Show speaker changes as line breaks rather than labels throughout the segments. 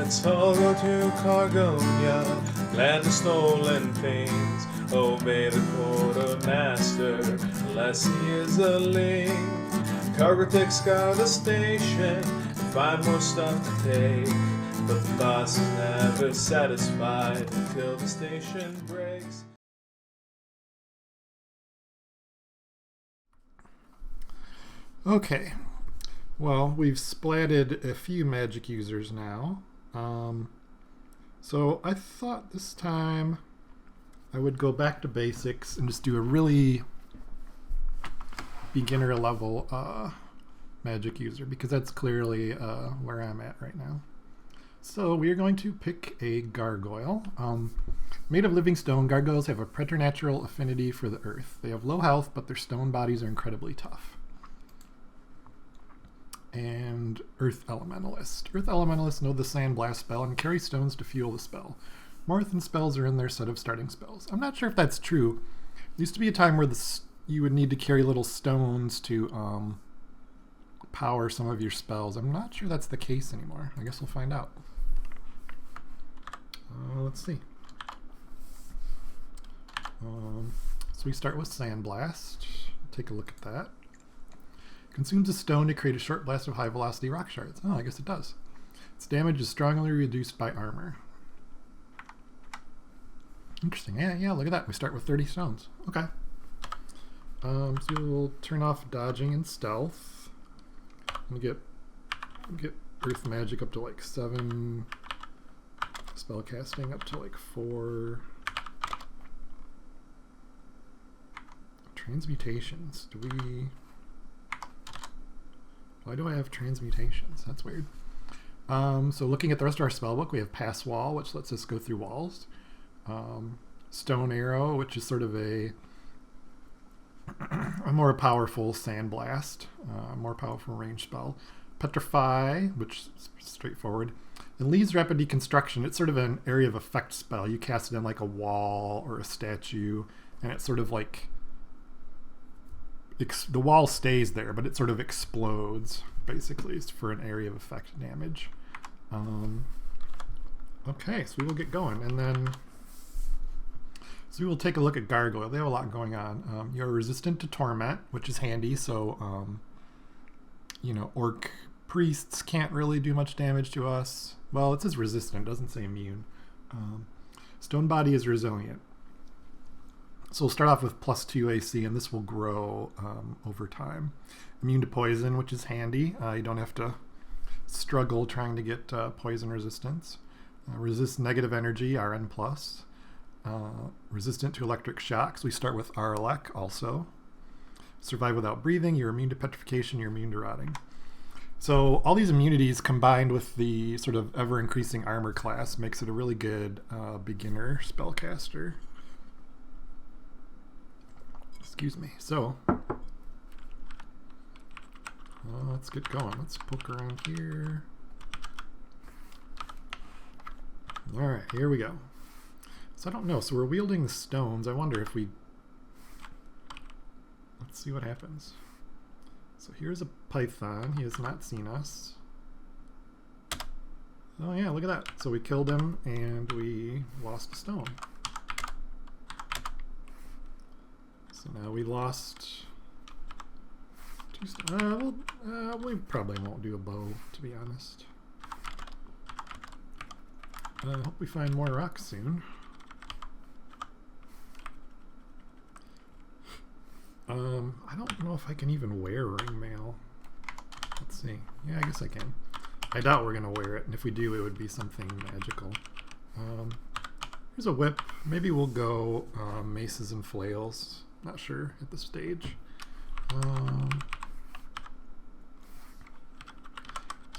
Let's all go to Cargonia, land of stolen pains. Obey the quartermaster, unless he is a link. Cargotek's got a station, find more stuff to take. But the boss is never satisfied until the station breaks.
Okay, well, we've splatted a few magic users now. So I thought this time I would go back to basics and just do a really beginner level magic user, because that's clearly where I'm at right now. So we are going to pick a gargoyle. Made of living stone, gargoyles have a preternatural affinity for the earth. They have low health, but their stone bodies are incredibly tough. And Earth Elementalist. Earth Elementalists know the Sandblast spell and carry stones to fuel the spell. More earthen spells are in their set of starting spells. I'm not sure if that's true. There used to be a time where you would need to carry little stones to power some of your spells. I'm not sure that's the case anymore. I guess we'll find out. Let's see. So we start with Sandblast. Take a look at that. Consumes a stone to create a short blast of high velocity rock shards. Oh, I guess it does. Its damage is strongly reduced by armor. Interesting. Yeah, look at that. We start with 30 stones. Okay. So we'll turn off dodging and stealth. And get earth magic up to like 7. Spellcasting up to like 4. Transmutations. Why do I have transmutations? That's weird. So looking at the rest of our spellbook, we have Pass Wall, which lets us go through walls. Stone Arrow, which is sort of a more powerful Sandblast, more powerful range spell. Petrify, which is straightforward. And Leaves Rapid Deconstruction, it's sort of an area of effect spell. You cast it in like a wall or a statue, and it's sort of like the wall stays there, but it sort of explodes, basically. It's for an area of effect damage. Okay, so we will get going, and then so we will take a look at Gargoyle. They have a lot going on. You're resistant to Torment, which is handy, so orc priests can't really do much damage to us. Well, it says resistant, it doesn't say immune. Stone Body is resilient. So we'll start off with +2 AC, and this will grow over time. Immune to poison, which is handy. You don't have to struggle trying to get poison resistance. Resist negative energy, RN+. Resistant to electric shocks. We start with RLEC also. Survive without breathing. You're immune to petrification. You're immune to rotting. So all these immunities combined with the sort of ever-increasing armor class makes it a really good beginner spellcaster. Excuse me. So let's get going. Let's poke around here. All right, here we go. So I don't know. So we're wielding the stones. I wonder if we... Let's see what happens. So here's a python. He has not seen us. Oh yeah, look at that. So we killed him and we lost a stone. So now we lost 2 stones. We probably won't do a bow, to be honest. I hope we find more rocks soon. I don't know if I can even wear ringmail. Let's see. Yeah, I guess I can. I doubt we're going to wear it, and if we do, it would be something magical. Here's a whip. Maybe we'll go maces and flails. Not sure at this stage.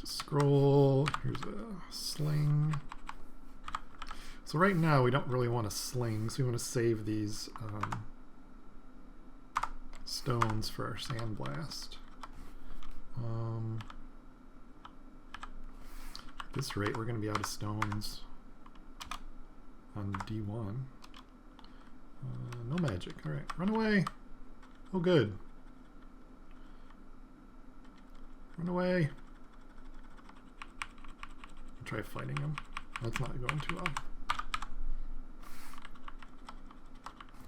Scroll. Here's a sling. So right now we don't really want a sling, so we want to save these stones for our Sandblast. At this rate, we're going to be out of stones on D1. No magic. All right, run away. Oh, good. Run away. try fighting him. That's not going too well.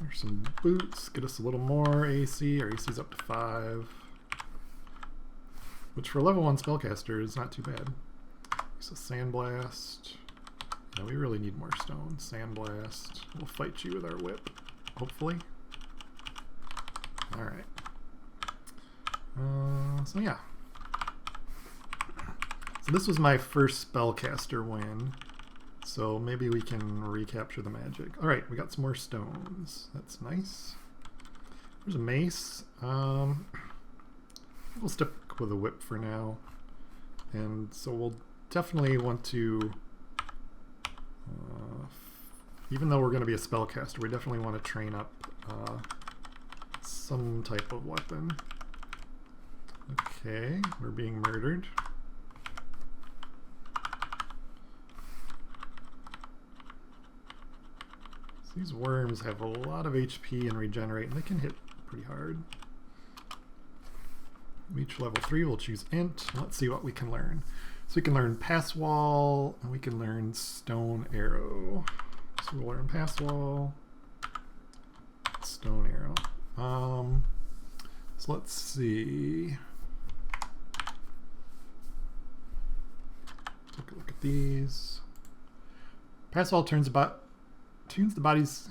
There's some boots. Get us a little more AC. Our AC's up to 5. Which for a level 1 spellcaster is not too bad. So Sandblast. Yeah, we really need more stone. Sandblast. We'll fight you with our whip, hopefully. Alright. So yeah. So this was my first spellcaster win. So maybe we can recapture the magic. Alright, we got some more stones. That's nice. There's a mace. We'll stick with a whip for now. And so we'll definitely want to, even though we're going to be a spellcaster, we definitely want to train up some type of weapon. Okay, we're being murdered. So these worms have a lot of HP and regenerate, and they can hit pretty hard. Reach level 3, we'll choose Int. Let's see what we can learn. So we can learn Pass Wall, and we can learn Stone Arrow. So we'll learn Pass Wall, Stone Arrow. So let's see. Take a look at these. Pass Wall tunes the body's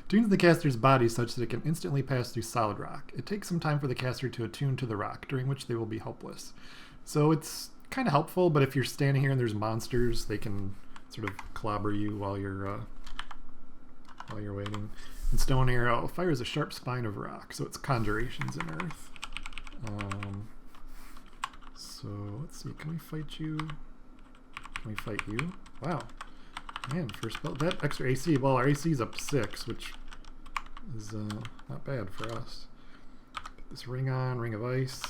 tunes the caster's body such that it can instantly pass through solid rock. It takes some time for the caster to attune to the rock, during which they will be helpless. So it's kind of helpful, but if you're standing here and there's monsters, they can sort of clobber you while you're waiting. And Stone Arrow fires a sharp spine of rock, so it's conjurations in earth. So let's see, can we fight you? Can we fight you? Wow. Man, first spell, that extra AC, well, our AC is up to 6, which is not bad for us. Put this ring on, Ring of Ice.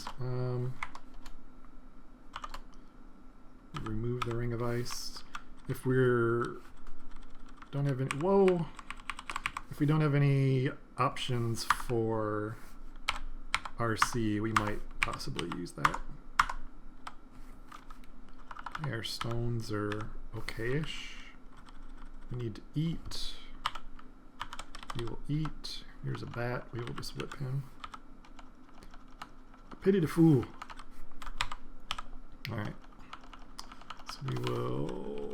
Remove the Ring of Ice. If don't have any, whoa! If we don't have any options for RC, we might possibly use that. Okay, our stones are okay-ish. We need to eat. We will eat. Here's a bat. We will just whip him. Pity the fool. Alright. So we will...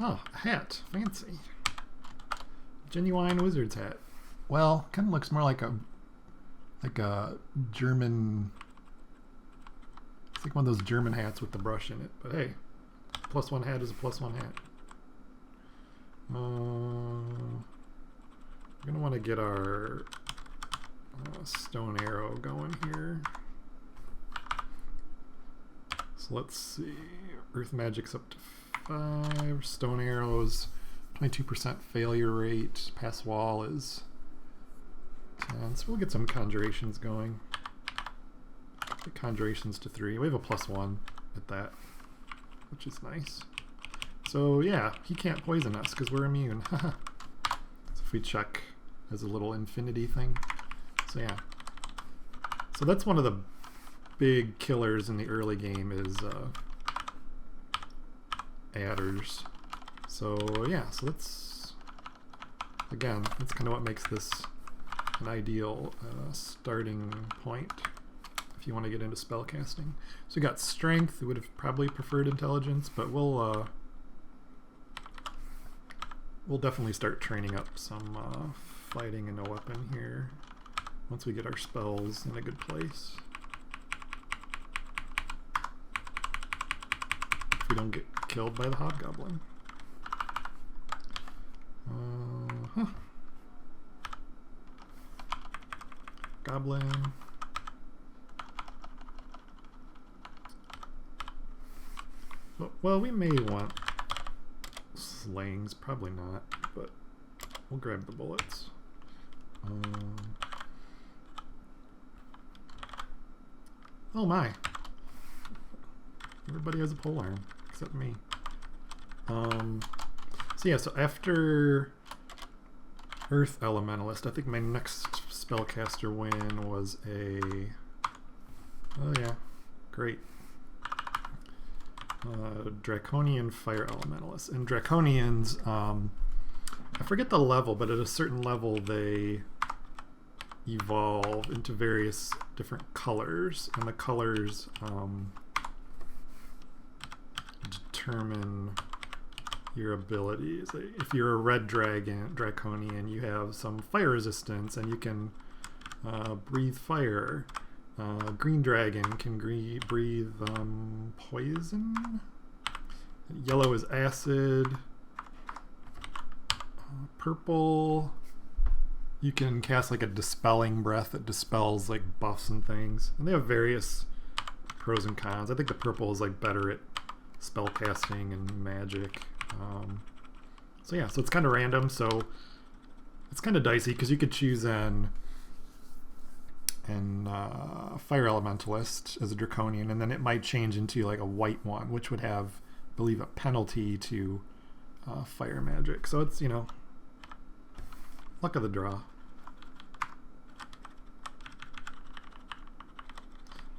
Oh, a hat. Fancy. Genuine wizard's hat. Well, kind of looks more like a German... It's like one of those German hats with the brush in it. But hey, +1 hat is a +1 hat. We're going to want to get our Stone Arrow going here. So let's see. Earth Magic's up to 5. Stone Arrows, 22% failure rate. Pass Wall is 10. So we'll get some conjurations going. Get conjurations to 3. We have a +1 at that, which is nice. So yeah, he can't poison us because we're immune. So if we check as a little infinity thing. So yeah. So that's one of the big killers in the early game is adders. So yeah, so that's, again, that's kind of what makes this an ideal starting point if you want to get into spellcasting. So we got strength. We would have probably preferred intelligence, but we'll definitely start training up some fighting and a weapon here once we get our spells in a good place. If we don't get killed by the hobgoblin. Goblin. Well, we may want slings, probably not, but we'll grab the bullets. Oh my. Everybody has a polearm, except me. So yeah, so after Earth Elementalist, I think my next spellcaster win was a... Oh yeah, Great. Draconian Fire Elementalist. And Draconians, I forget the level, but at a certain level they evolve into various different colors, and the colors determine your abilities. If you're a red draconian, you have some fire resistance, and you can breathe fire. Green dragon can breathe poison. Yellow is acid. Purple, you can cast like a dispelling breath that dispels like buffs and things. And they have various pros and cons. I think the purple is like better at spell casting and magic. So yeah, so it's kind of random. So it's kind of dicey because you could choose an Fire Elementalist as a Draconian, and then it might change into like a white one, which would have, I believe, a penalty to fire magic. So it's, you know, luck of the draw.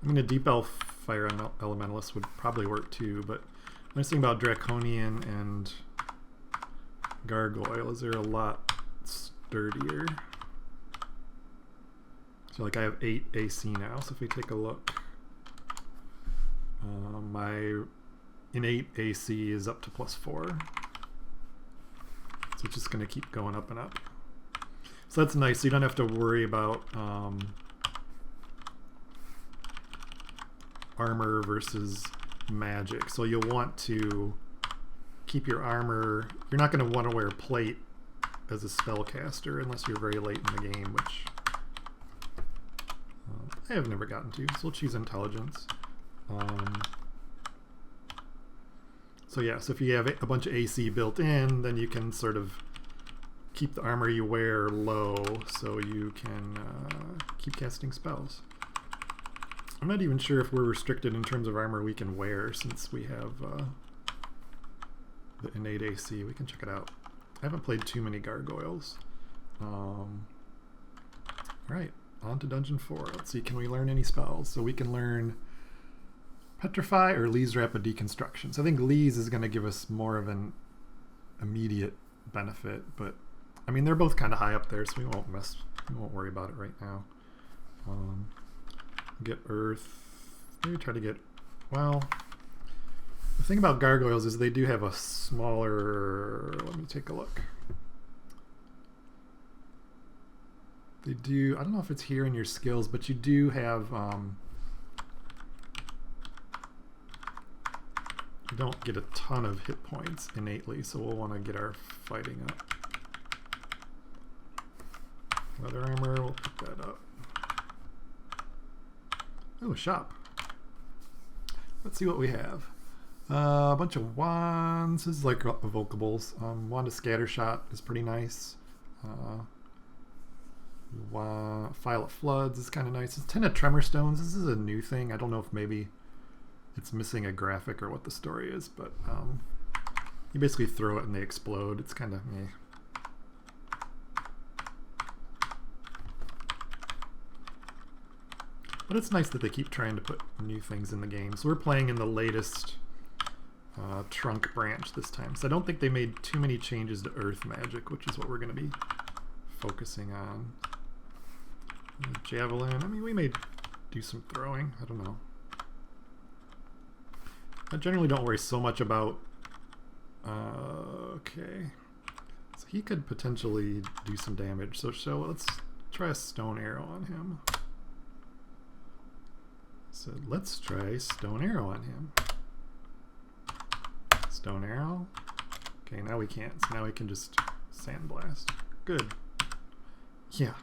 I mean, a Deep Elf Fire Elementalist would probably work too, but the nice thing about Draconian and Gargoyle is they're a lot sturdier. So like I have 8 AC now, so if we take a look, my innate AC is up to +4. So it's just going to keep going up and up. So that's nice, so you don't have to worry about armor versus magic. So you'll want to keep your armor. You're not going to want to wear plate as a spellcaster unless you're very late in the game, which I have never gotten to. So we'll choose intelligence. So yeah, so if you have a bunch of AC built in, then you can sort of keep the armor you wear low so you can keep casting spells. I'm not even sure if we're restricted in terms of armor we can wear since we have the innate AC. We can check it out. I haven't played too many gargoyles. Alright, on to Dungeon 4. Let's see, can we learn any spells? So we can learn Petrify or Lee's Rapid Deconstruction. So I think Lee's is going to give us more of an immediate benefit, but I mean they're both kind of high up there, so we won't worry about it right now. Get Earth. Maybe try to get, well, the thing about gargoyles is they do have a smaller, let me take a look. They do, I don't know if it's here in your skills, but you do have, you don't get a ton of hit points innately, so we'll want to get our fighting up. Leather armor, we'll pick that up. Oh, a shop. Let's see what we have. A bunch of wands. This is like evocables. Wand of Scattershot is pretty nice. File of Floods is kind of nice. It's 10 of Tremor Stones. This is a new thing. I don't know if maybe it's missing a graphic or what the story is, but you basically throw it and they explode. It's kind of meh. But it's nice that they keep trying to put new things in the game. So we're playing in the latest trunk branch this time. So I don't think they made too many changes to Earth magic, which is what we're going to be focusing on. Javelin. I mean, we may do some throwing. I don't know. I generally don't worry so much about... okay. So he could potentially do some damage. So let's try a stone arrow on him. So let's try stone arrow on him. Stone arrow. Okay, now we can't. So now we can just sandblast. Good. Yeah.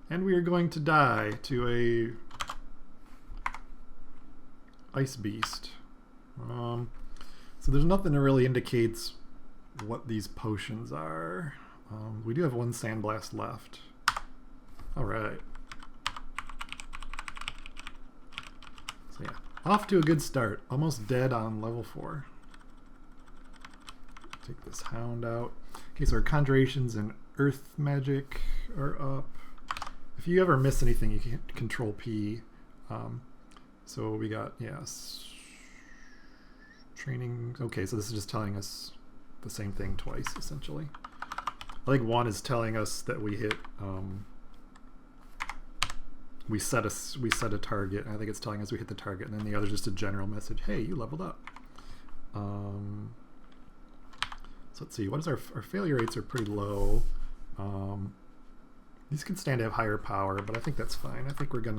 And we are going to die to a ice beast. So there's nothing that really indicates what these potions are. We do have one sandblast left. All right. So yeah, off to a good start. Almost dead on level 4. Take this hound out. Okay, so our conjurations and earth magic are up. If you ever miss anything, you can control P. So we got, training. Okay, so this is just telling us the same thing twice, essentially. I think one is telling us that we hit, we set a target. I think it's telling us we hit the target, and then the other is just a general message. Hey, you leveled up. So let's see. What is our failure rates are pretty low. These can stand to have higher power, but I think that's fine. I think we'll get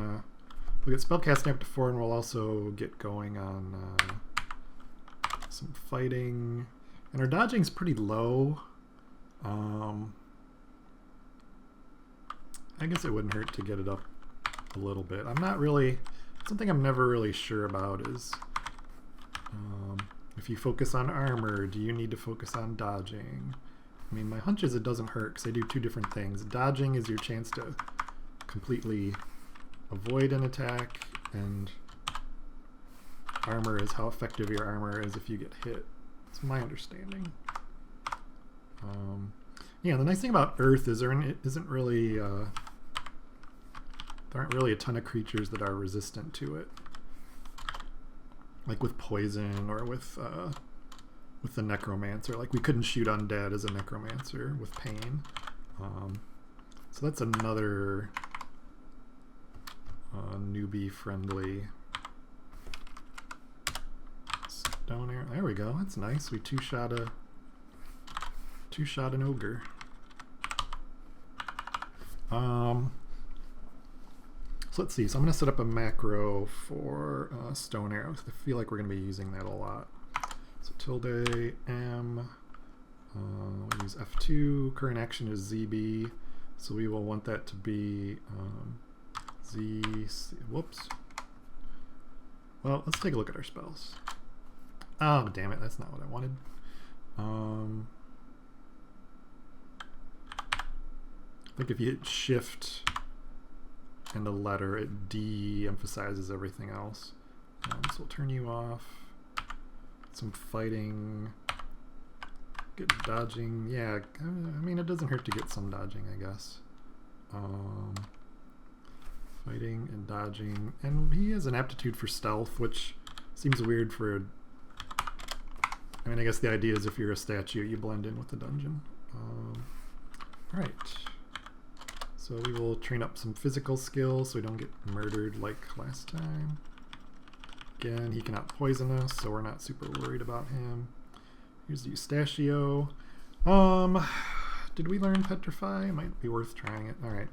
spellcasting up to 4, and we'll also get going on some fighting. And our dodging's pretty low. I guess it wouldn't hurt to get it up a little bit. Something I'm never really sure about is if you focus on armor, do you need to focus on dodging? I mean, my hunch is it doesn't hurt because they do two different things. Dodging is your chance to completely avoid an attack, and armor is how effective your armor is if you get hit. That's my understanding. Yeah, the nice thing about Earth is there aren't really a ton of creatures that are resistant to it, like with poison or with the necromancer. Like we couldn't shoot undead as a necromancer with pain. So that's another newbie friendly stone arrow. There we go. That's nice. We two-shot an ogre. So let's see. So I'm going to set up a macro for stone arrows. I feel like we're going to be using that a lot. So tilde M. We'll use F2. Current action is ZB. So we will want that to be Z. Whoops. Well, let's take a look at our spells. Oh, damn it. That's not what I wanted. I think if you hit shift and a letter, it de-emphasizes everything else. So we'll turn you off. Some fighting. Get dodging. Yeah, I mean, it doesn't hurt to get some dodging, I guess. Fighting and dodging. And he has an aptitude for stealth, which seems weird for... I mean, I guess the idea is if you're a statue, you blend in with the dungeon. Alright. So we will train up some physical skills so we don't get murdered like last time. Again, he cannot poison us, so we're not super worried about him. Here's the Eustachio. Did we learn Petrify? It might be worth trying it. Alright.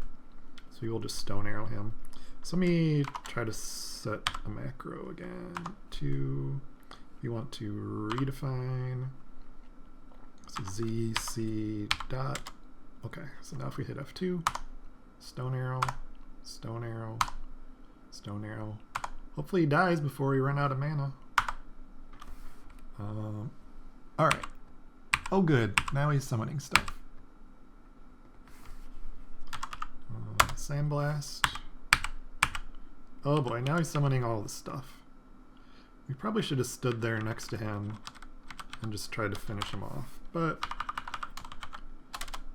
So we will just stone arrow him. So let me try to set a macro again. We want to redefine. So ZC dot. Okay, so now if we hit F2, stone arrow, stone arrow, stone arrow. Hopefully he dies before we run out of mana. Alright. Oh good, now he's summoning stuff. Sandblast. Oh boy, now he's summoning all this stuff. We probably should have stood there next to him and just tried to finish him off. But,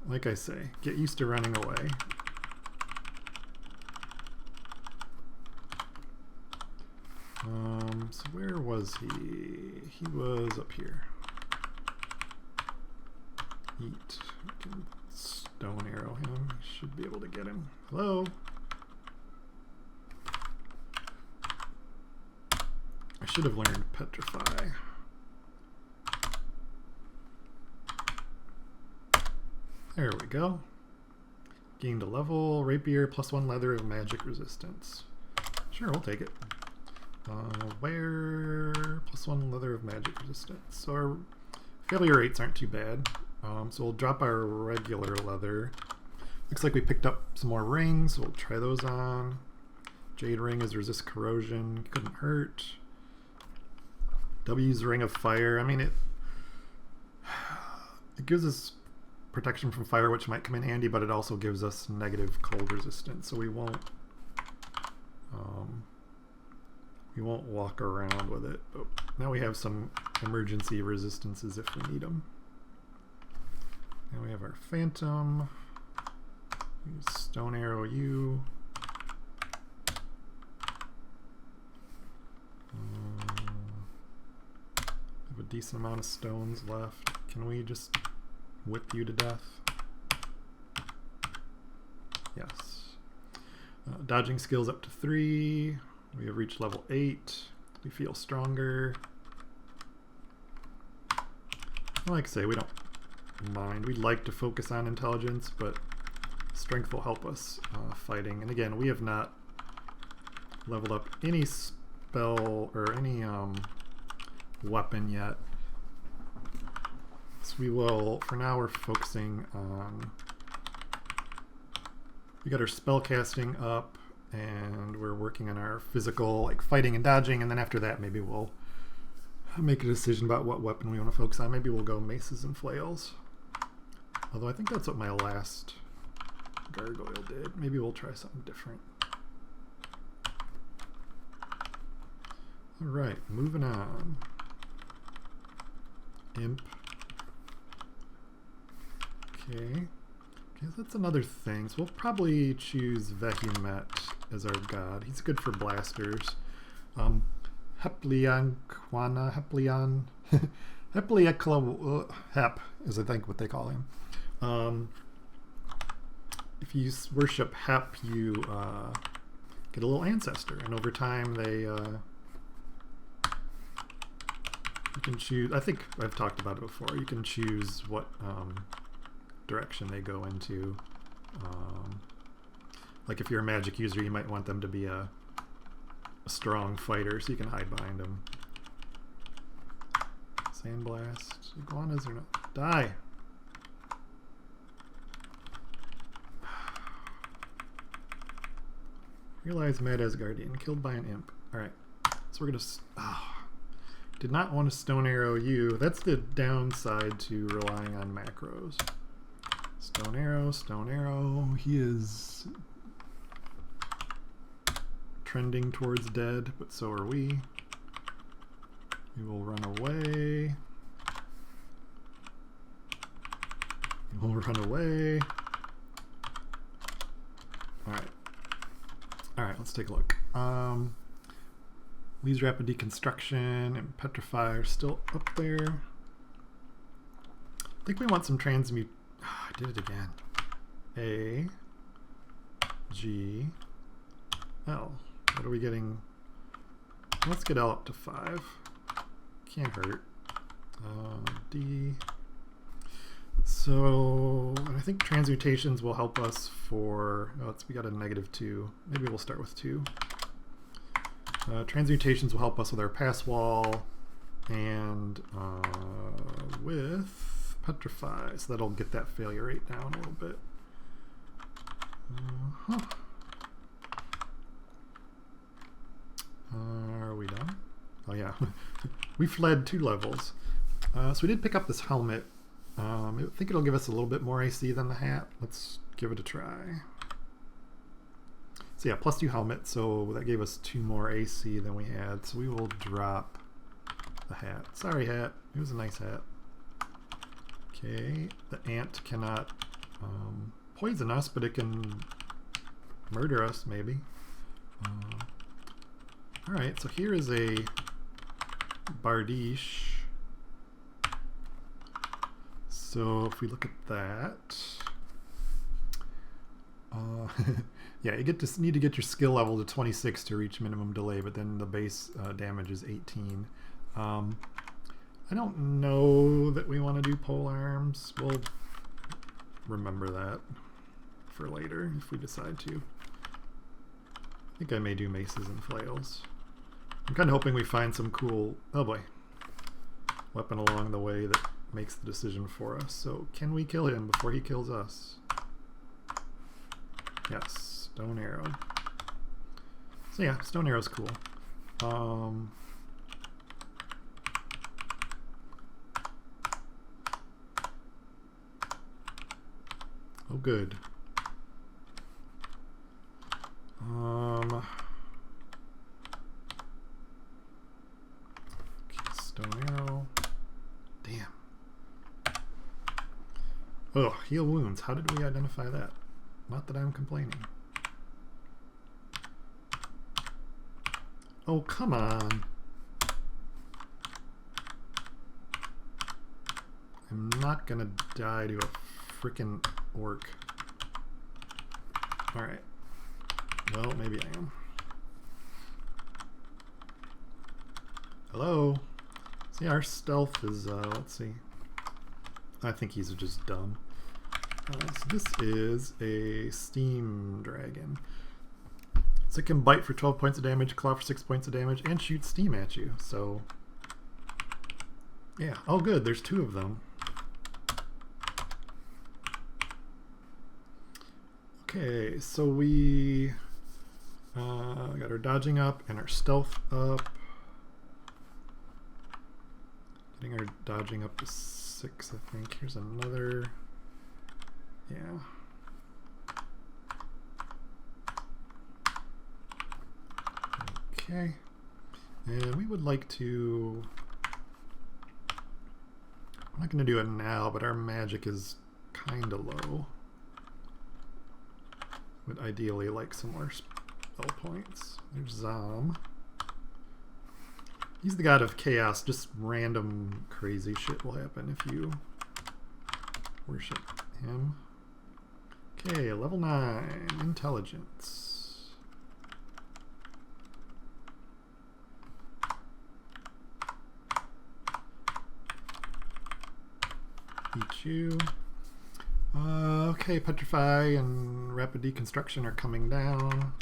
like I say, get used to running away. So where was he? He was up here. Eat. We can stone arrow him. Should be able to get him. Hello? I should have learned Petrify. There we go. Gained a level. Rapier +1 leather of magic resistance. Sure, we'll take it. Where +1 leather of magic resistance. So our failure rates aren't too bad. So we'll drop our regular leather. Looks like we picked up some more rings, so we'll try those on. Jade ring is resist corrosion. Couldn't hurt. W's ring of fire. I mean, it gives us protection from fire, which might come in handy, but it also gives us negative cold resistance, so we won't walk around with it. But now we have some emergency resistances if we need them. Now we have our phantom. Use stone arrow you. have a decent amount of stones left. Can we just whip you to death? Yes. Dodging skills up to 3. We have reached level 8. We feel stronger. Like I say, we don't mind. We'd like to focus on intelligence, but strength will help us fighting. And again, we have not leveled up any spell or any weapon yet. So we will, for now we're focusing on, we got our spell casting up and we're working on our physical, like fighting and dodging, and then after that maybe we'll make a decision about what weapon we want to focus on. Maybe we'll go maces and flails. Although I think that's what my last Gargoyle did. Maybe we'll try something different. Alright, moving on. Imp. Okay. Okay, that's another thing. So we'll probably choose Vehumet as our god. He's good for blasters. Hep is I think what they call him. If you worship Hep, you get a little ancestor, and over time they you can choose. I think I've talked about it before. You can choose what direction they go into. Like if you're a magic user, you might want them to be a strong fighter, so you can hide behind them. Sandblast. Iguanas are not. Die! Realize Mad Asgardian. Killed by an imp. Alright. So we're gonna... did not want to stone arrow you. That's the downside to relying on macros. Stone arrow, stone arrow. He is trending towards dead, but so are we. We will run away. We will run away. Alright. Alright, let's take a look. Leaves rapid deconstruction and petrify are still up there. I think we want some transmute. I did it again. A, G, L. What are we getting? Let's get L up to 5. Can't hurt. D. So I think transmutations will help us for. Oh, we got a -2. Maybe we'll start with 2. Transmutations will help us with our pass wall and with petrify, so that'll get that failure rate down a little bit. Are we done? Oh yeah, we fled 2 levels. So we did pick up this helmet. I think it'll give us a little bit more AC than the hat. Let's give it a try. So yeah, +2 helmet, so that gave us 2 more AC than we had. So we will drop the hat. Sorry, hat. It was a nice hat. Okay, the ant cannot poison us, but it can murder us, maybe. Alright, so here is a Bardiche. So if we look at that, yeah, you need to get your skill level to 26 to reach minimum delay, but then the base damage is 18. I don't know that we want to do pole arms. We'll remember that for later if we decide to. I think I may do maces and flails. I'm kind of hoping we find some cool, oh boy, weapon along the way that makes the decision for us. So can we kill him before he kills us? Yes, stone arrow. So yeah, stone arrow's cool. Oh good. Okay, stone arrow. Damn. Oh, heal wounds. How did we identify that? Not that I'm complaining. Oh, come on. am not gonna die to a freaking orc. Alright. Well, maybe I am. Hello? See, our stealth is, let's see. I think he's just dumb. So this is a steam dragon. So it can bite for 12 points of damage, claw for 6 points of damage, and shoot steam at you. So, yeah. Oh, good. There's 2 of them. Okay, so we got our dodging up and our stealth up. Getting our dodging up to 6, I think. Here's another. Yeah. Okay. And we would like to... I'm not going to do it now, but our magic is kind of low. Would ideally like some more spell points. There's Zom. He's the god of chaos. Just random crazy shit will happen if you worship him. Okay, level 9. Intelligence. Eat you. Okay, Petrify and Rapid Deconstruction are coming down.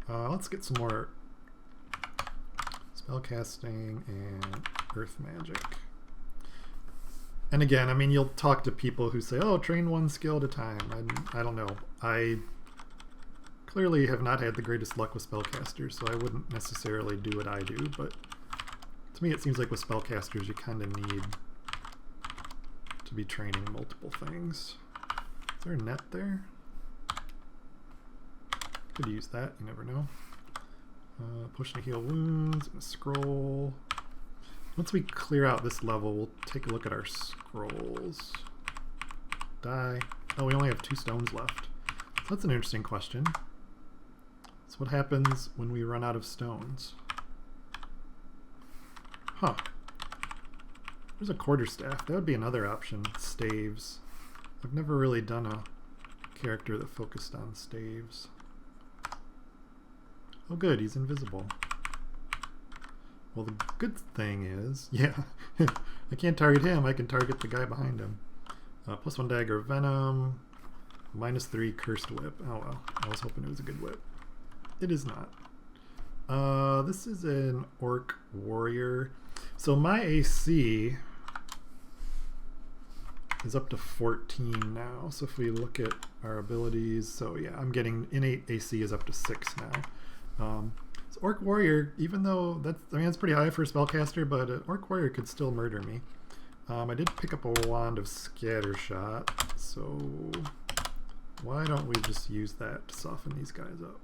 Let's get some more spellcasting and earth magic. And again, I mean, you'll talk to people who say, oh, train one skill at a time. I don't know. I clearly have not had the greatest luck with spellcasters, so I wouldn't necessarily do what I do, but to me it seems like with spellcasters you kind of need to be training multiple things. Is there a net there? Could use that, you never know. Push to heal wounds, and a scroll. Once we clear out this level, we'll take a look at our scrolls. Die. Oh, we only have 2 stones left. So that's an interesting question. So what happens when we run out of stones? Huh. There's a quarterstaff. That would be another option. Staves. I've never really done a character that focused on staves. Oh good, he's invisible. Well, the good thing is, yeah, I can't target him, I can target the guy behind him. +1 dagger of venom, -3 cursed whip. Oh well, I was hoping it was a good whip. It is not. This is an orc warrior. So my AC is up to 14 now. So if we look at our abilities, so yeah, I'm getting innate AC is up to 6 now. So Orc Warrior, even though that's, I mean, it's pretty high for a spellcaster, but Orc Warrior could still murder me. I did pick up a wand of Scattershot, so why don't we just use that to soften these guys up?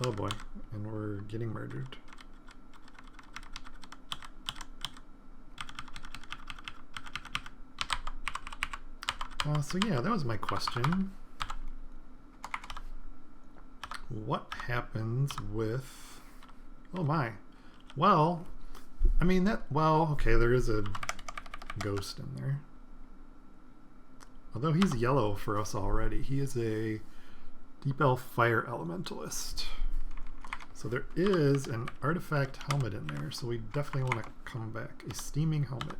Oh boy, and we're getting murdered. So yeah, that was my question. What happens with... Oh my. Well, I mean that... Well, okay, there is a ghost in there. Although he's yellow for us already. He is a Deep Elf Fire Elementalist. So there is an artifact helmet in there, so we definitely want to come back. A steaming helmet.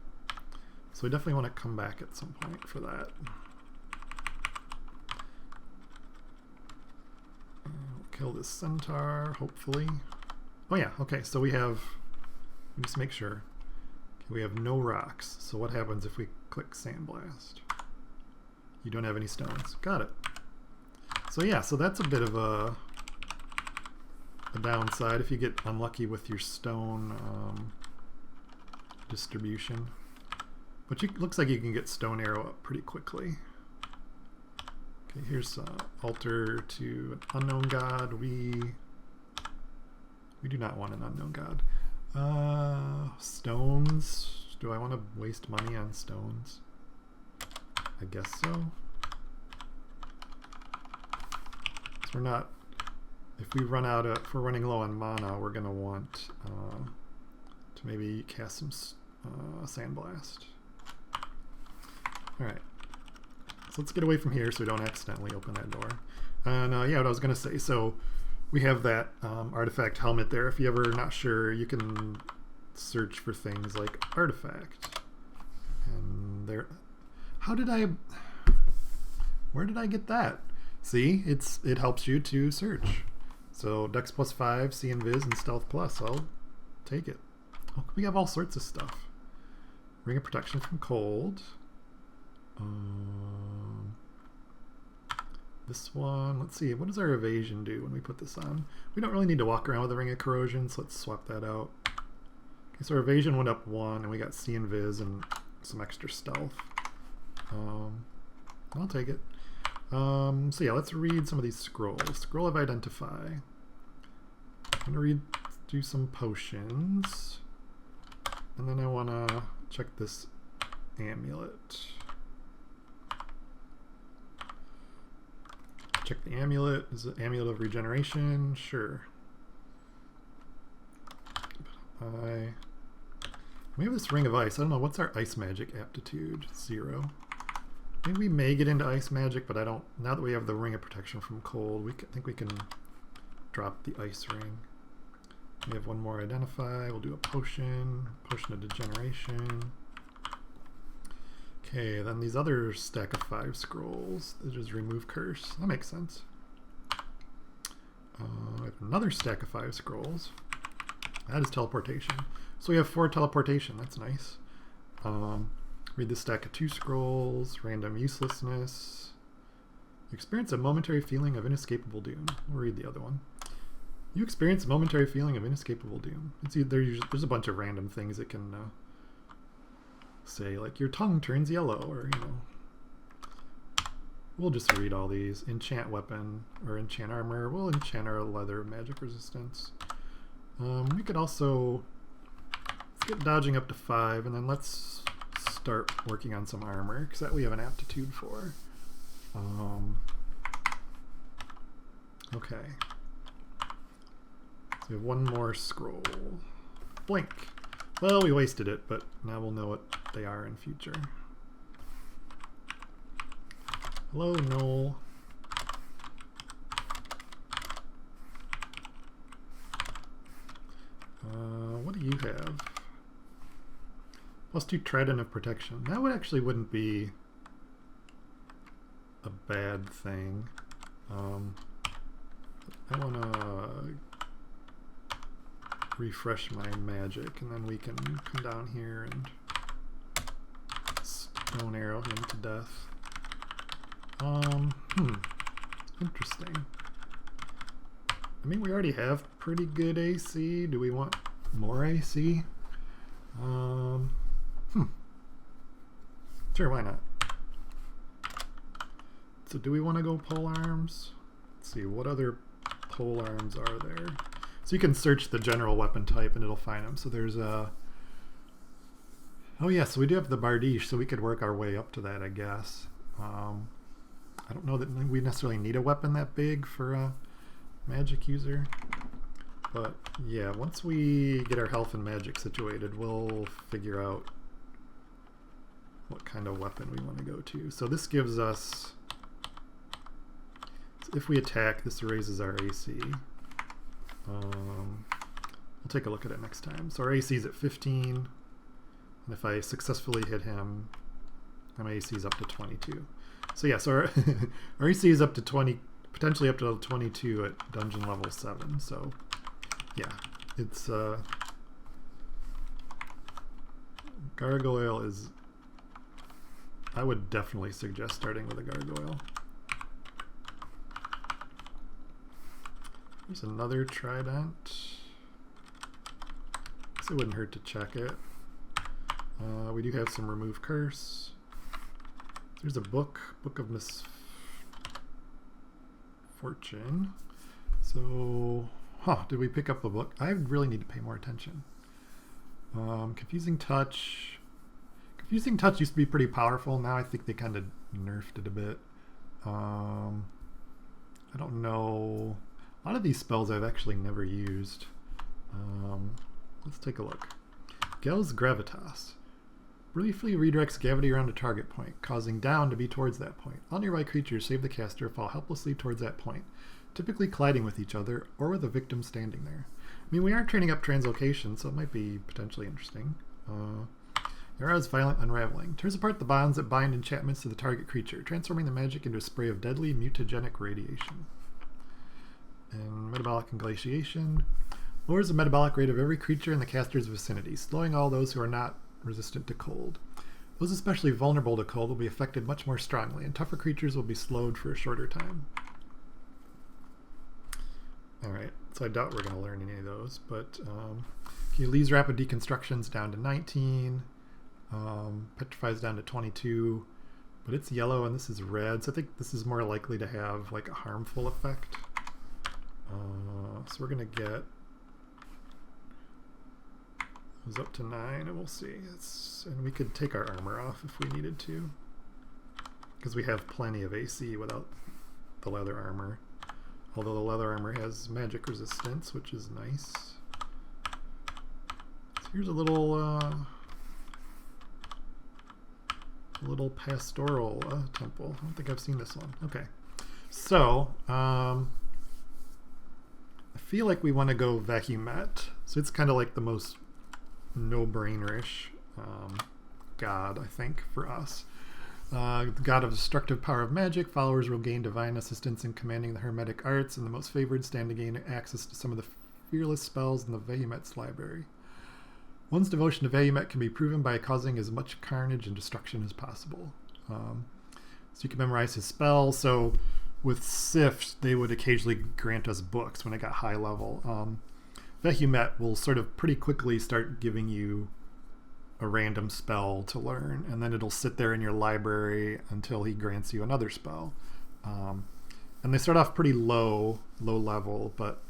So we definitely want to come back at some point for that. Kill this centaur, hopefully. Oh yeah, okay, so we have, let me just make sure. Okay, we have no rocks, so what happens if we click Sandblast? You don't have any stones. Got it. So yeah, so that's a bit of a downside if you get unlucky with your stone distribution. But looks like you can get Stone Arrow up pretty quickly. Okay, here's altar to an unknown god. We do not want an unknown god. Stones. Do I want to waste money on stones? I guess so. So we're not. If we run out of, if we're running low on mana, we're gonna want to maybe cast some Sandblast. Alright. So let's get away from here so we don't accidentally open that door. And yeah, what I was going to say, so we have that artifact helmet there. If you're ever not sure, you can search for things like artifact. And there, where did I get that? See, it helps you to search. So Dex +5, See Invis, and Stealth Plus. I'll take it. Oh, we have all sorts of stuff. Ring of Protection from Cold. This one, let's see, what does our evasion do when we put this on? We don't really need to walk around with a Ring of Corrosion, so let's swap that out. Okay, so our evasion went up 1, and we got See Invis and some extra stealth. I'll take it. So yeah, let's read some of these scrolls. Scroll of Identify. I'm gonna do some potions, and then I wanna check this amulet. Check the amulet. Is it Amulet of Regeneration? Sure. We have this Ring of Ice. I don't know, what's our ice magic aptitude? 0. Maybe we may get into ice magic, but I don't. Now that we have the Ring of Protection from Cold, I think we can drop the ice ring. We have one more Identify. We'll do a potion of Degeneration. Okay, then these other stack of 5 scrolls. They just remove curse. That makes sense. We have another stack of 5 scrolls. That is teleportation. So we have 4 teleportation. That's nice. Read the stack of 2 scrolls. Random uselessness. You experience a momentary feeling of inescapable doom. We'll read the other one. You experience a momentary feeling of inescapable doom. There's a bunch of random things that can say, like your tongue turns yellow, or we'll just read all these. Enchant weapon or enchant armor. We'll enchant our leather magic resistance. We could also get dodging up to 5, and then let's start working on some armor, because that we have an aptitude for. Okay. So we have one more scroll. Blink. Well, we wasted it, but now we'll know what they are in future. Hello, Noel. What do you have? +2 Trident of Protection. That wouldn't be a bad thing. I want to refresh my magic, and then we can come down here and stone arrow him to death. Interesting. I mean, we already have pretty good AC. Do we want more AC? Sure, why not? So do we want to go pole arms? Let's see, what other pole arms are there? So you can search the general weapon type and it'll find them. So there's a... Oh yeah, so we do have the Bardiche, so we could work our way up to that, I guess. I don't know that we necessarily need a weapon that big for a magic user. But yeah, once we get our health and magic situated, we'll figure out what kind of weapon we want to go to. So this gives us... If we attack, this raises our AC. We'll take a look at it next time. So our AC is at 15, and if I successfully hit him, my AC is up to 22. So yeah, so our AC is up to 20, potentially up to 22 at dungeon level 7. So yeah, it's Gargoyle is... I would definitely suggest starting with a Gargoyle. There's another Trident. So it wouldn't hurt to check it. We do have some Remove Curse. There's a book of Misfortune. So, did we pick up the book? I really need to pay more attention. Confusing Touch. Confusing Touch used to be pretty powerful. Now I think they kind of nerfed it a bit. I don't know. A lot of these spells I've actually never used. Let's take a look. Gel's Gravitas. Briefly redirects gravity around a target point, causing down to be towards that point. All nearby creatures, save the caster, fall helplessly towards that point, typically colliding with each other or with a victim standing there. I mean, we are training up translocation, so it might be potentially interesting. Yara's Violent Unraveling. Tears apart the bonds that bind enchantments to the target creature, transforming the magic into a spray of deadly mutagenic radiation. And Metabolic Inglatiation. Lowers the metabolic rate of every creature in the caster's vicinity, slowing all those who are not resistant to cold. Those especially vulnerable to cold will be affected much more strongly, and tougher creatures will be slowed for a shorter time. Alright, so I doubt we're going to learn any of those, but Lee's Rapid Deconstruction's down to 19. Petrifies down to 22, but it's yellow and this is red, so I think this is more likely to have like a harmful effect. So we're gonna get those up to 9 and we'll see. And we could take our armor off if we needed to, because we have plenty of AC without the leather armor, although the leather armor has magic resistance, which is nice. So here's a little pastoral temple. I don't think I've seen this one. Okay, so I feel like we want to go Vehumet. So it's kind of like the most no-brainerish god, I think, for us. The god of destructive power of magic, followers will gain divine assistance in commanding the hermetic arts, and the most favored stand to gain access to some of the fearless spells in the Vehumet's library. One's devotion to Vehumet can be proven by causing as much carnage and destruction as possible. So you can memorize his spells. So with Sift, they would occasionally grant us books when it got high level. Vehumet will sort of pretty quickly start giving you a random spell to learn, and then it'll sit there in your library until he grants you another spell. And they start off pretty low level, but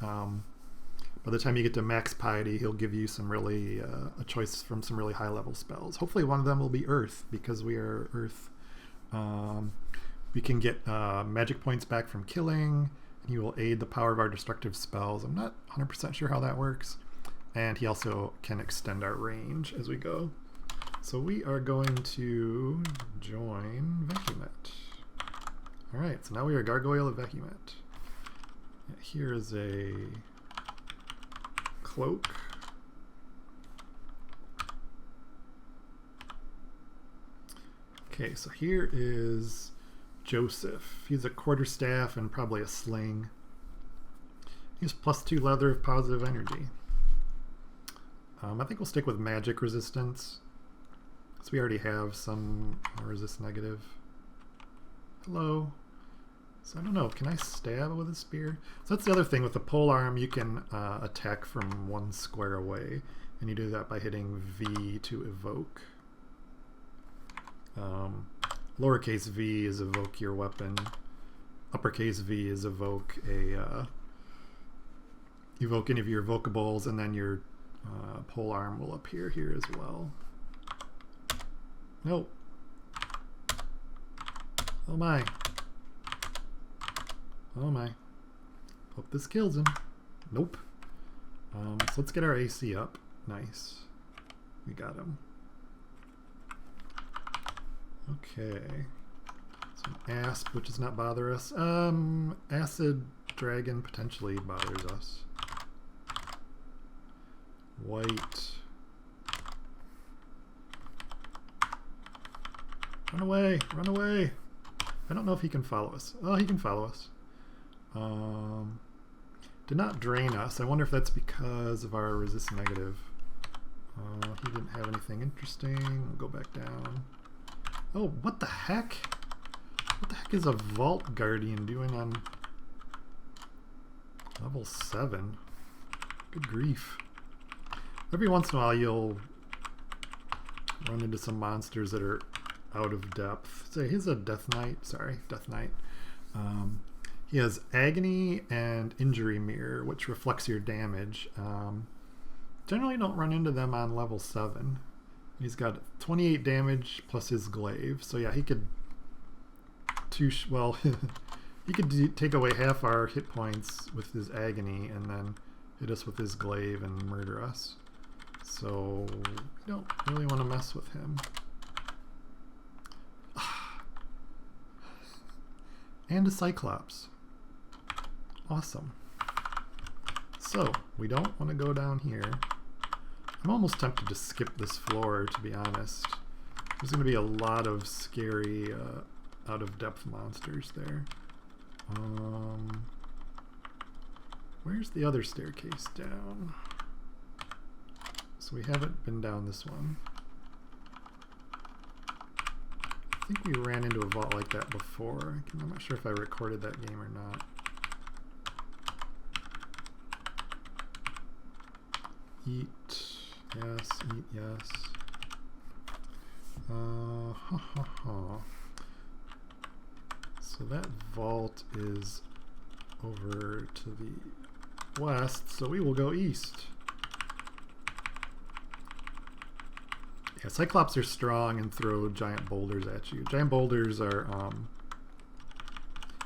by the time you get to max piety, he'll give you some really a choice from some really high level spells. Hopefully one of them will be Earth, because we are Earth. We can get magic points back from killing, and he will aid the power of our destructive spells. I'm not 100% sure how that works. And he also can extend our range as we go. So we are going to join Vehumet. Alright, so now we are Gargoyle of Vehumet. Here is a cloak. Okay, so here is Joseph. He's a quarterstaff and probably a sling. He has +2 leather of positive energy. I think we'll stick with magic resistance, because we already have some resist negative. Hello. So I don't know, can I stab with a spear? So that's the other thing, with the pole arm you can attack from 1 square away, and you do that by hitting V to evoke. Lowercase v is evoke your weapon. Uppercase V is evoke evoke any of your evocables, and then your pole arm will appear here as well. Nope. Oh my. Oh my. Hope this kills him. Nope. So let's get our AC up. Nice. We got him. Okay. Some asp, which does not bother us. Acid dragon potentially bothers us. White. Run away! Run away! I don't know if he can follow us. Oh, he can follow us. Did not drain us. I wonder if that's because of our resist negative. He didn't have anything interesting. We'll go back down. Oh, what the heck? What the heck is a Vault Guardian doing on level 7? Good grief. Every once in a while you'll run into some monsters that are out of depth. So he's a Death Knight. Sorry, Death Knight. He has Agony and Injury Mirror, which reflects your damage. Generally don't run into them on level 7. He's got 28 damage plus his glaive. So yeah, he could he could take away half our hit points with his Agony and then hit us with his glaive and murder us. So we don't really want to mess with him. And a Cyclops. Awesome. So we don't want to go down here. I'm almost tempted to skip this floor, to be honest. There's going to be a lot of scary out-of-depth monsters there. Where's the other staircase down? So we haven't been down this one. I think we ran into a vault like that before. I'm not sure if I recorded that game or not. Eat, yes, eat, yes. So that vault is over to the west, so we will go east. Yeah, Cyclops are strong and throw giant boulders at you. Giant boulders are,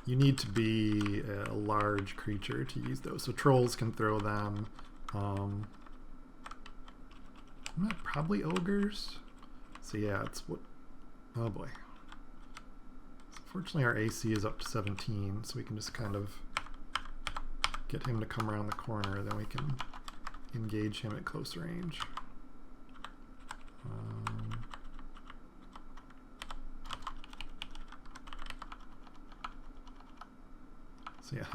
you need to be a large creature to use those. So trolls can throw them. Probably ogres. So yeah, it's what, oh boy. So fortunately our AC is up to 17, so we can just kind of get him to come around the corner, then we can engage him at close range. So yeah,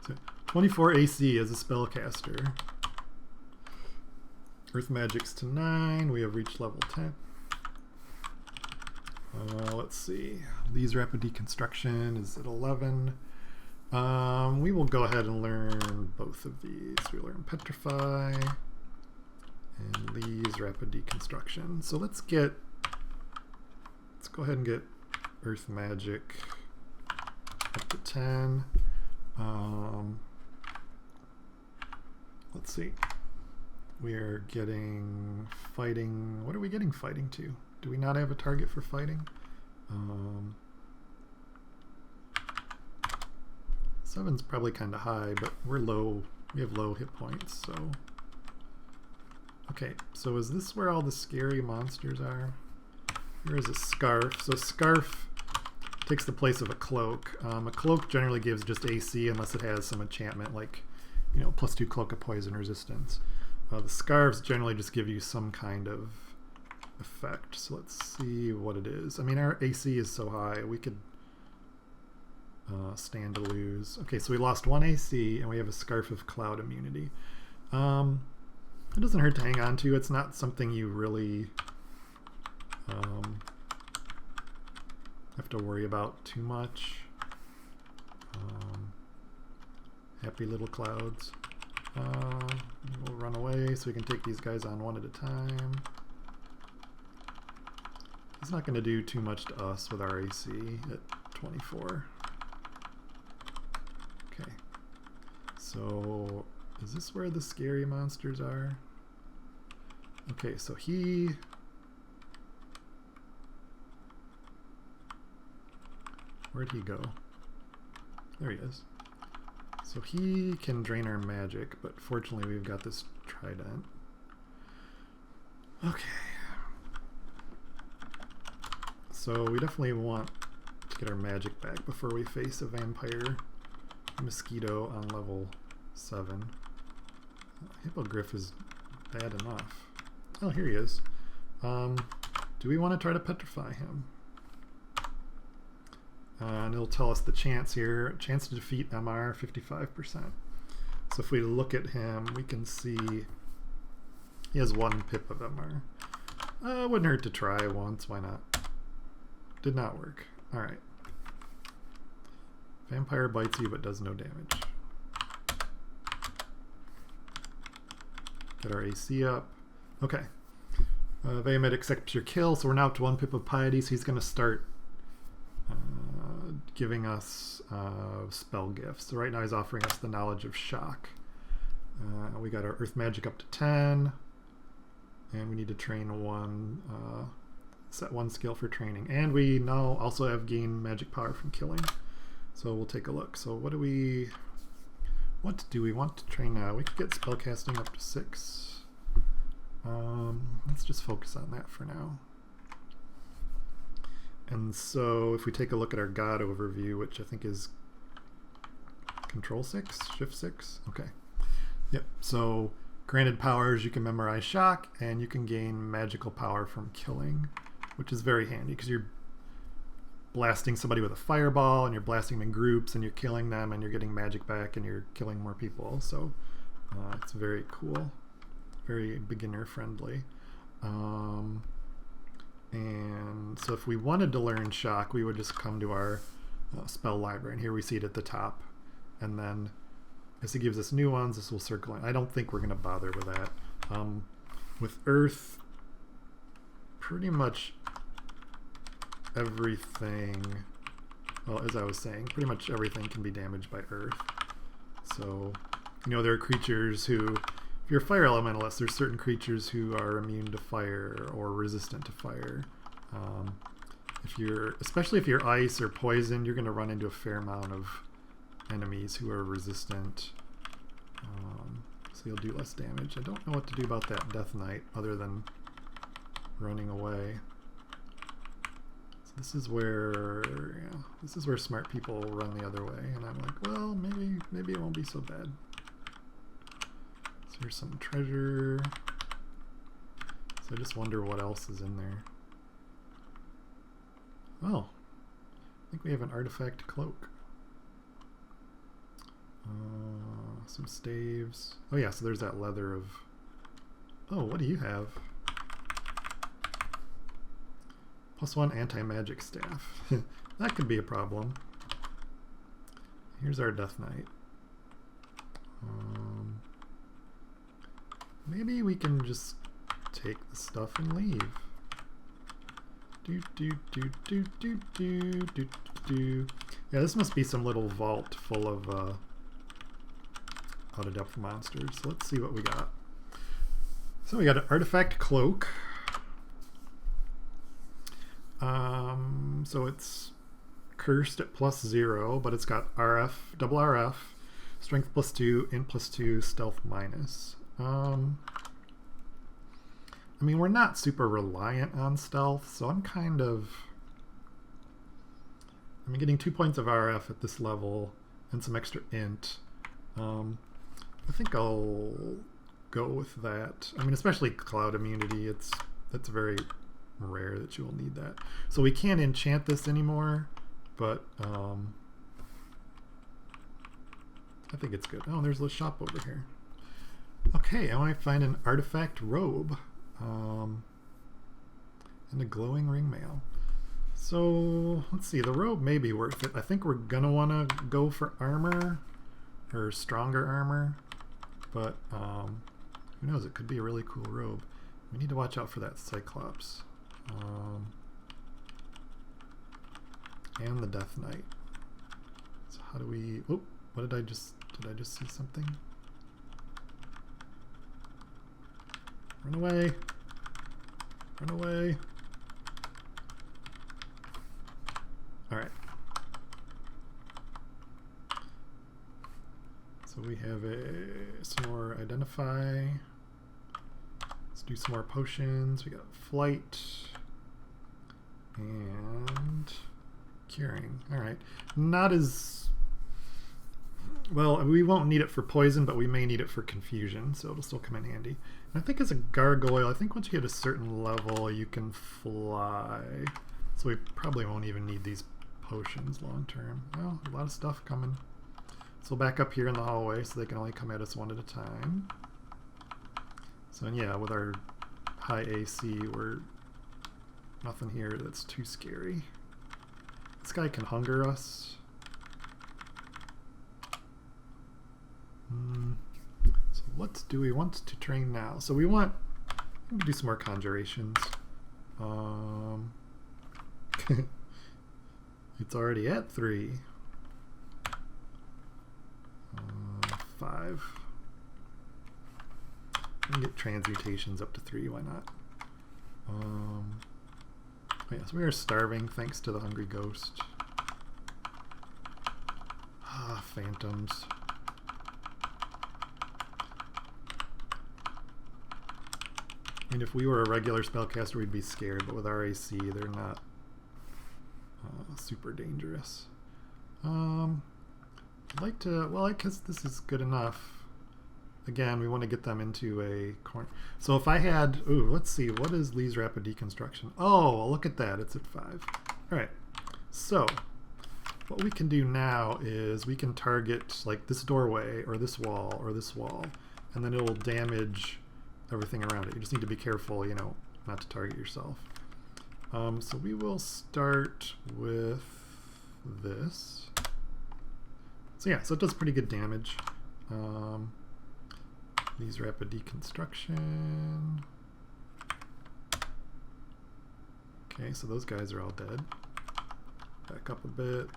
so 24 AC as a spellcaster. Earth Magic's to 9. We have reached level 10. Let's see. These Rapid Deconstruction is at 11. We will go ahead and learn both of these. We learn Petrify and these Rapid Deconstruction. So let's go ahead and get Earth Magic up to 10. Let's see. We are getting fighting. What are we getting fighting to? Do we not have a target for fighting? 7's probably kind of high, but we're low. We have low hit points, so. Okay, so is this where all the scary monsters are? Here is a scarf. So scarf takes the place of a cloak. A cloak generally gives just AC unless it has some enchantment like, you know, +2 cloak of poison resistance. The scarves generally just give you some kind of effect. So let's see what it is. I mean, our AC is so high, we could stand to lose. Okay, so we lost 1 AC, and we have a Scarf of Cloud immunity. It doesn't hurt to hang on to. It's not something you really have to worry about too much. Happy little clouds. We'll run away so we can take these guys on one at a time. He's not going to do too much to us with our AC at 24. Okay. So, is this where the scary monsters are? Okay, so where'd he go? There he is. So he can drain our magic, but fortunately we've got this trident. Okay. So we definitely want to get our magic back before we face a vampire mosquito on level 7. Hippogriff is bad enough. Oh, here he is. Do we want to try to petrify him? And it'll tell us the chance here. Chance to defeat MR, 55%. So if we look at him, we can see he has 1 pip of MR. Wouldn't hurt to try once, why not? Did not work. Alright. Vampire bites you but does no damage. Get our AC up. Okay. Vahamid accepts your kill, so we're now up to 1 pip of piety, so he's going to start giving us spell gifts. So right now he's offering us the knowledge of shock. We got our earth magic up to 10, and we need to train set 1 skill for training. And we now also have gained magic power from killing. So we'll take a look. So what do we want to train now? We could get spellcasting up to 6. Let's just focus on that for now. And so if we take a look at our God overview, which I think is Control 6, Shift 6, okay. Yep, so granted powers, you can memorize shock, and you can gain magical power from killing, which is very handy because you're blasting somebody with a fireball, and you're blasting them in groups, and you're killing them, and you're getting magic back, and you're killing more people. So it's very cool, very beginner friendly. And so if we wanted to learn shock, we would just come to our spell library, and here we see it at the top. And then as it gives us new ones, this will circle in. I don't think we're going to bother with that. With Earth, pretty much everything, well, as I was saying, pretty much everything can be damaged by Earth. So, you know, there are creatures who, if you're a fire elementalist, there's certain creatures who are immune to fire or resistant to fire. Especially if you're ice or poison, you're going to run into a fair amount of enemies who are resistant. So you'll do less damage. I don't know what to do about that Death Knight other than running away. So this is where smart people run the other way, and I'm like, well, maybe it won't be so bad. So here's some treasure. So I just wonder what else is in there. Oh, I think we have an artifact cloak. Some staves. Oh yeah, so there's that leather of... Oh, what do you have? +1 anti-magic staff. That could be a problem. Here's our Death Knight. Maybe we can just take the stuff and leave. Yeah, this must be some little vault full of out of depth monsters. So let's see what we got. So we got an artifact cloak. So it's cursed at +0, but it's got RF, double RF, strength +2, int +2, stealth -. I mean, we're not super reliant on stealth, so I'm getting 2 points of RF at this level and some extra int. I think I'll go with that. I mean, especially cloud immunity, that's very rare that you will need that. So we can't enchant this anymore, but I think it's good. Oh, there's a shop over here. Okay, I want to find an artifact robe and a glowing ring mail. So let's see, the robe may be worth it. I think we're gonna want to go for armor or stronger armor, but who knows, it could be a really cool robe. We need to watch out for that Cyclops and the Death Knight. So how do we... Oh, what did I just see something? Run away! Run away! Alright. So we have some more identify. Let's do some more potions. We got flight and curing. Alright. Not as... Well, we won't need it for poison, but we may need it for confusion, so it'll still come in handy. And I think as a gargoyle, I think once you hit a certain level, you can fly. So we probably won't even need these potions long term. Well, a lot of stuff coming. So we'll back up here in the hallway so they can only come at us one at a time. So yeah, with our high AC, we're nothing here that's too scary. This guy can hunger us. So what do we want to train now? So we want to do some more conjurations. It's already at 3. 5. We can get transmutations up to 3, why not? Yes, we are starving thanks to the hungry ghost. Ah, phantoms. mean, if we were a regular spellcaster, we'd be scared, but with our AC, they're not super dangerous. I'd like to, well, I guess this is good enough. Again, we want to get them into a corner. So if I had, ooh, let's see, what is Lee's Rapid Deconstruction? Oh, look at that, it's at 5. All right, so what we can do now is we can target like this doorway or this wall, and then it'll damage everything around it. You just need to be careful, you know, not to target yourself. So we will start with this. So yeah, so it does pretty good damage. These Rapid Deconstruction. Okay, so those guys are all dead. Back up a bit.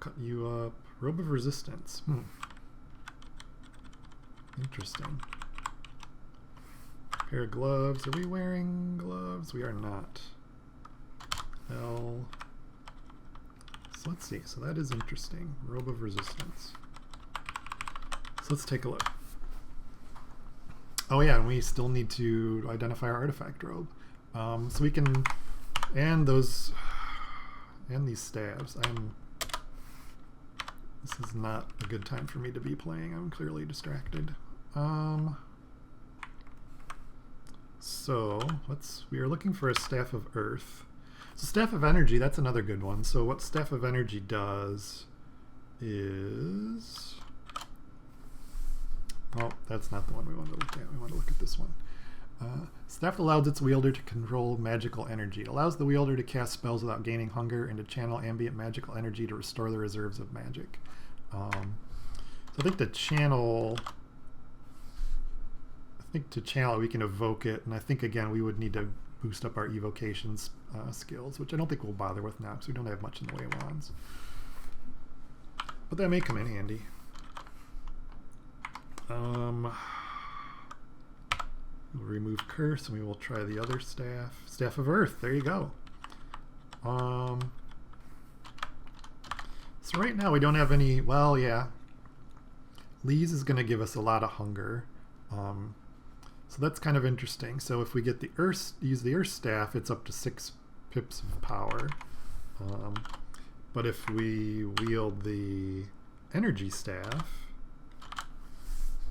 Cut you up. Robe of Resistance. Interesting. Pair of gloves. Are we wearing gloves? We are not. L. So let's see. So that is interesting. Robe of Resistance. So let's take a look. Oh yeah, and we still need to identify our artifact robe. So we can, and those, and these stabs. This is not a good time for me to be playing. I'm clearly distracted. So we are looking for a Staff of Earth. So Staff of Energy, that's another good one. So what Staff of Energy does is, oh, that's not the one we want to look at. We want to look at this one. Staff allows its wielder to control magical energy. It allows the wielder to cast spells without gaining hunger and to channel ambient magical energy to restore the reserves of magic. So I think to channel we can evoke it, and I think again we would need to boost up our evocations skills, which I don't think we'll bother with now because we don't have much in the way of wands. But that may come in handy. We'll remove curse and we will try the other staff. Staff of Earth, there you go. So right now we don't have any, well, yeah. Lee's is going to give us a lot of hunger. So that's kind of interesting. So if we get the Earth, use the Earth staff, it's up to 6 pips of power. But if we wield the energy staff,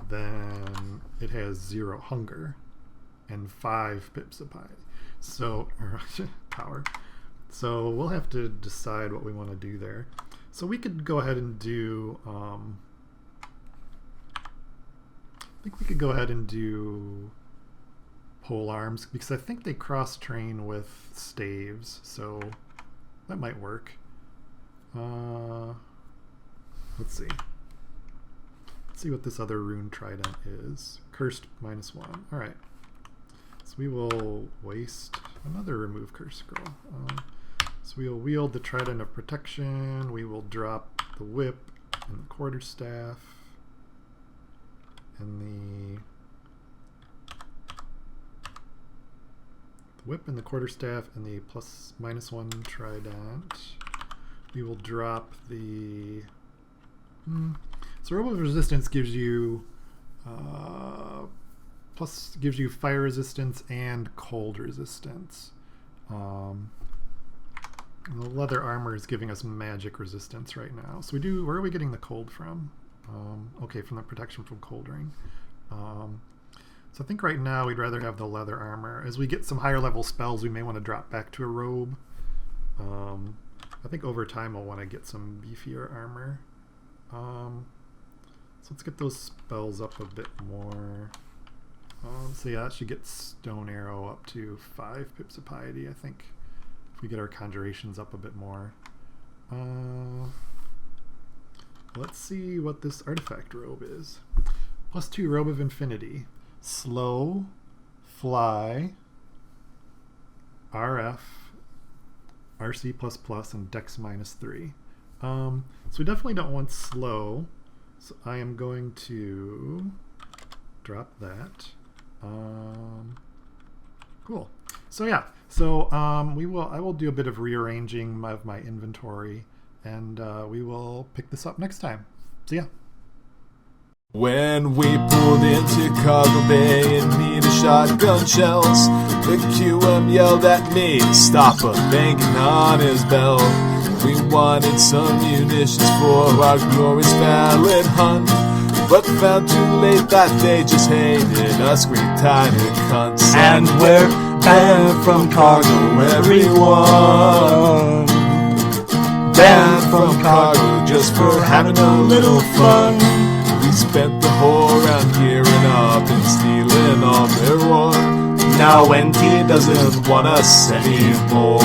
then it has 0 hunger and 5 pips of power. So we'll have to decide what we want to do there. So we could go ahead and do, I think we could go ahead and do pole arms because I think they cross-train with staves, so that might work. Let's see. Let's see what this other rune trident is. Cursed -1. All right. So we will waste another remove curse scroll. So we will wield the trident of protection. We will drop the whip and the quarterstaff and the whip and the quarterstaff and the +1 trident. We will drop the so Robe of Resistance gives you gives you fire resistance and cold resistance. The leather armor is giving us magic resistance right now. So where are we getting the cold from? Okay, from the protection from cold ring. So I think right now we'd rather have the leather armor. As we get some higher level spells, we may want to drop back to a robe. I think over time we'll want to get some beefier armor. So let's get those spells up a bit more. So yeah, that should get Stone Arrow up to 5 pips of piety, I think. If we get our conjurations up a bit more. Let's see what this artifact robe is. +2 Robe of Infinity. Slow, Fly, RF, RC++, and Dex -3. So we definitely don't want slow. So I am going to drop that. Cool. So yeah, so I will do a bit of rearranging of my inventory, and we will pick this up next time. See ya.
When we pulled into Cargo Bay and needed shotgun shells, the QM yelled at me to stop a banging on his bell. We wanted some munitions for our glorious valid hunt, but found too late that they just hated us green tiny cunts.
And we're banned from Cargo, everyone. Banned from Cargo just for having a little fun.
We spent the whole round gearing up and stealing all their war. Now NT doesn't want us anymore.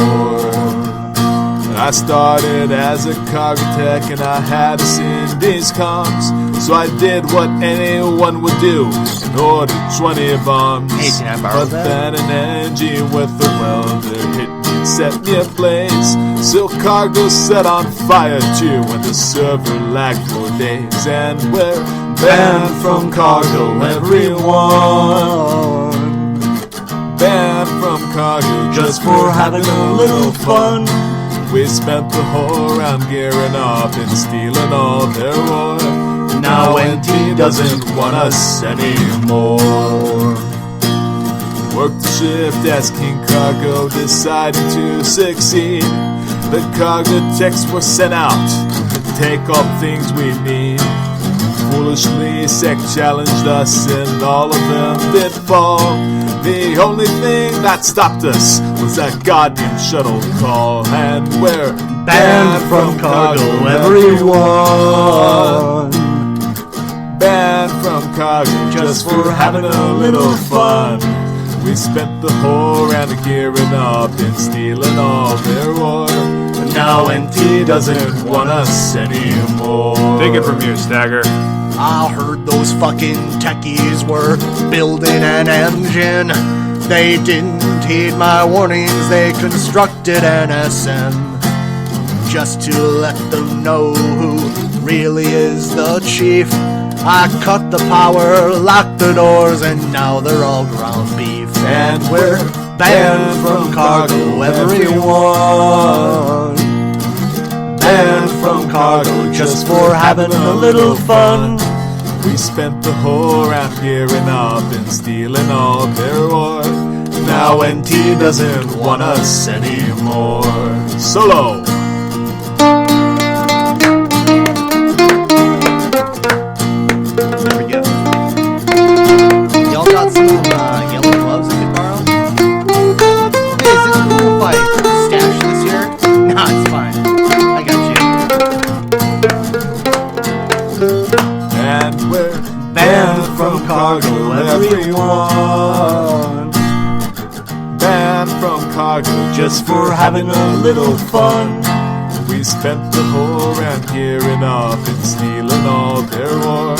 I started as a cargo tech and I had to send these comms, so I did what anyone would do and ordered 20 bombs.
Hey, can I borrow
but
that?
then an engine with a welder hit me and set me ablaze. So cargo set on fire too when the server lagged for days. And we're banned from cargo, everyone. Banned from cargo
Just for having a little fun.
We spent the whole round gearing up and stealing all their war. Now NT doesn't want us anymore. Worked the shift as King Cargo decided to succeed. The cargo techs were sent out to take all the things we need. Foolishly Sec challenged us and all of them did fall. The only thing that stopped us was that goddamn shuttle call. And we're
Banned from Cargo, everyone.
Banned from cargo just for having a little fun. We spent the whole round gearing up and stealing all their war. Now NT doesn't want us anymore.
Take it from you, Stagger.
I heard those fucking techies were building an engine. They didn't heed my warnings, they constructed an SM. Just to let them know who really is the chief. I cut the power, locked the doors, and now they're all ground beef. And we're banned from Cargo, everyone. Banned from Cargo just for having a little fun.
We spent the whole round gearing up and stealing all their war. Now NT doesn't want us anymore. Solo!
There we go. Y'all got some yellow gloves I could borrow? Hey, is it cool if I stash this here? Nah, it's fine. I got you.
And we're banned from Cargo, everyone. Banned from Cargo just for having a little fun. We spent the whole round gearing up and stealing all their war.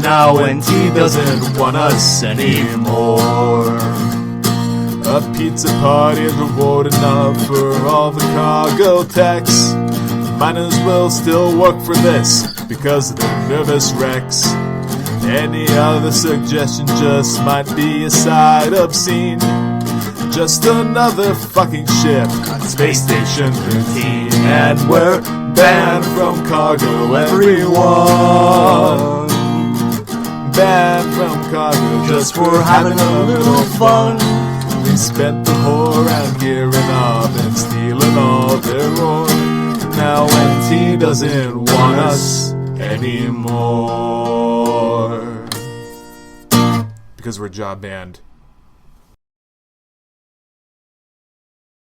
Now NT doesn't want us anymore. A pizza party is reward enough for all the cargo techs. Miners will still work for this because of their nervous wrecks. Any other suggestion just might be a sight obscene. Just another fucking ship on Space Station 13. And we're banned from Cargo, everyone. Banned from Cargo just for having a little fun. We spent the whole round gearing up and stealing all their ore. Now NT doesn't want us anymore. Because we're job banned.